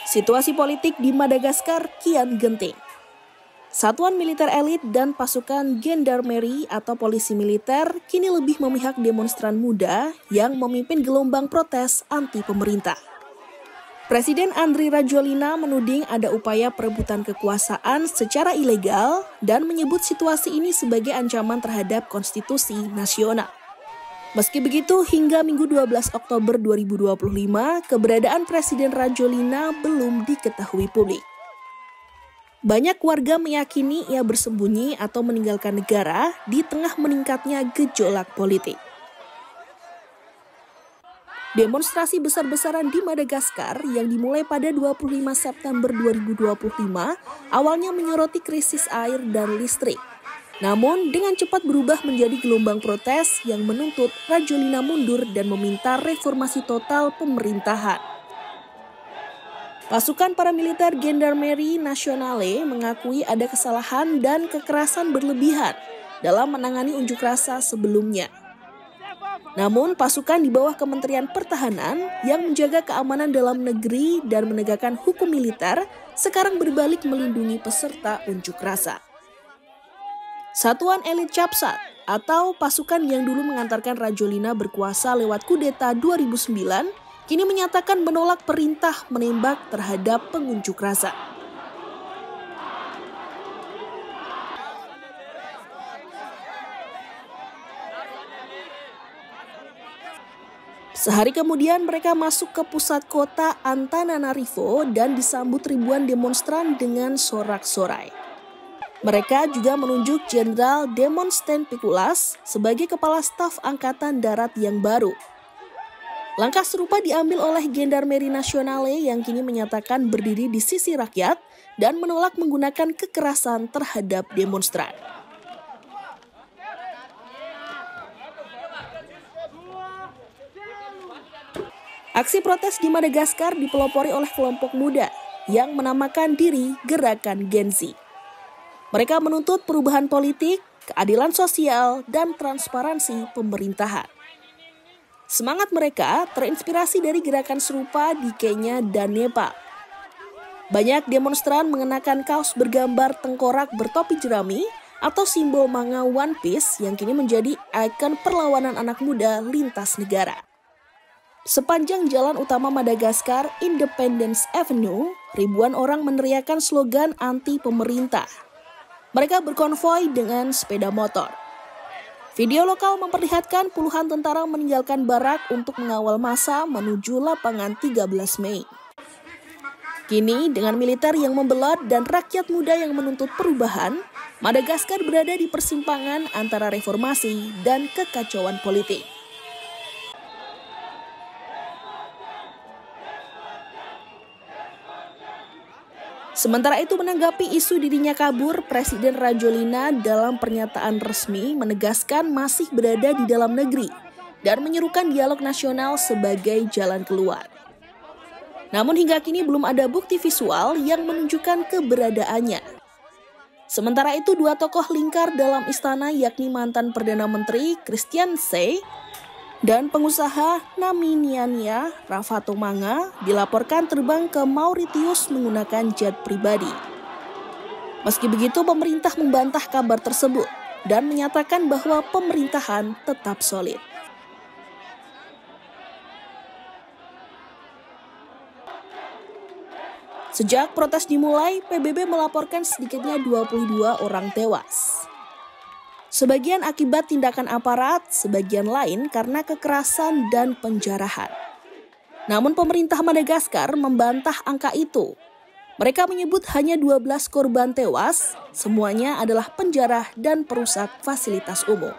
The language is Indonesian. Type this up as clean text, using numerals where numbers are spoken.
Situasi politik di Madagaskar kian genting. Satuan militer elit dan pasukan gendarmeri atau polisi militer kini lebih memihak demonstran muda yang memimpin gelombang protes anti pemerintah. Presiden Andry Rajoelina menuding ada upaya perebutan kekuasaan secara ilegal dan menyebut situasi ini sebagai ancaman terhadap konstitusi nasional. Meski begitu, hingga Minggu 12 Oktober 2025, keberadaan Presiden Rajoelina belum diketahui publik. Banyak warga meyakini ia bersembunyi atau meninggalkan negara di tengah meningkatnya gejolak politik. Demonstrasi besar-besaran di Madagaskar yang dimulai pada 25 September 2025 awalnya menyoroti krisis air dan listrik. Namun dengan cepat berubah menjadi gelombang protes yang menuntut Rajoelina mundur dan meminta reformasi total pemerintahan. Pasukan paramiliter Gendarmerie Nasionale mengakui ada kesalahan dan kekerasan berlebihan dalam menangani unjuk rasa sebelumnya. Namun pasukan di bawah Kementerian Pertahanan yang menjaga keamanan dalam negeri dan menegakkan hukum militer sekarang berbalik melindungi peserta unjuk rasa. Satuan Elit Capsat atau pasukan yang dulu mengantarkan Rajoelina berkuasa lewat kudeta 2009 kini menyatakan menolak perintah menembak terhadap pengunjuk rasa. Sehari kemudian mereka masuk ke pusat kota Antananarivo dan disambut ribuan demonstran dengan sorak-sorai. Mereka juga menunjuk Jenderal Demonsthene Pikulas sebagai kepala staf Angkatan Darat yang baru. Langkah serupa diambil oleh Gendarmerie Nasionale yang kini menyatakan berdiri di sisi rakyat dan menolak menggunakan kekerasan terhadap demonstran. Aksi protes di Madagaskar dipelopori oleh kelompok muda yang menamakan diri Gerakan Gen Z. Mereka menuntut perubahan politik, keadilan sosial, dan transparansi pemerintahan. Semangat mereka terinspirasi dari gerakan serupa di Kenya dan Nepal. Banyak demonstran mengenakan kaos bergambar tengkorak bertopi jerami atau simbol manga One Piece yang kini menjadi ikon perlawanan anak muda lintas negara. Sepanjang jalan utama Madagaskar, Independence Avenue, ribuan orang meneriakkan slogan anti pemerintah. Mereka berkonvoi dengan sepeda motor. Video lokal memperlihatkan puluhan tentara meninggalkan barak untuk mengawal massa menuju lapangan 13 Mei. Kini, dengan militer yang membelot dan rakyat muda yang menuntut perubahan, Madagaskar berada di persimpangan antara reformasi dan kekacauan politik. Sementara itu menanggapi isu dirinya kabur, Presiden Rajoelina dalam pernyataan resmi menegaskan masih berada di dalam negeri dan menyerukan dialog nasional sebagai jalan keluar. Namun hingga kini belum ada bukti visual yang menunjukkan keberadaannya. Sementara itu dua tokoh lingkar dalam istana yakni mantan Perdana Menteri Christian Say dan pengusaha Naminiania Ravatomanga dilaporkan terbang ke Mauritius menggunakan jet pribadi. Meski begitu, pemerintah membantah kabar tersebut dan menyatakan bahwa pemerintahan tetap solid. Sejak protes dimulai, PBB melaporkan sedikitnya 22 orang tewas. Sebagian akibat tindakan aparat, sebagian lain karena kekerasan dan penjarahan. Namun pemerintah Madagaskar membantah angka itu. Mereka menyebut hanya 12 korban tewas, semuanya adalah penjara dan perusak fasilitas umum.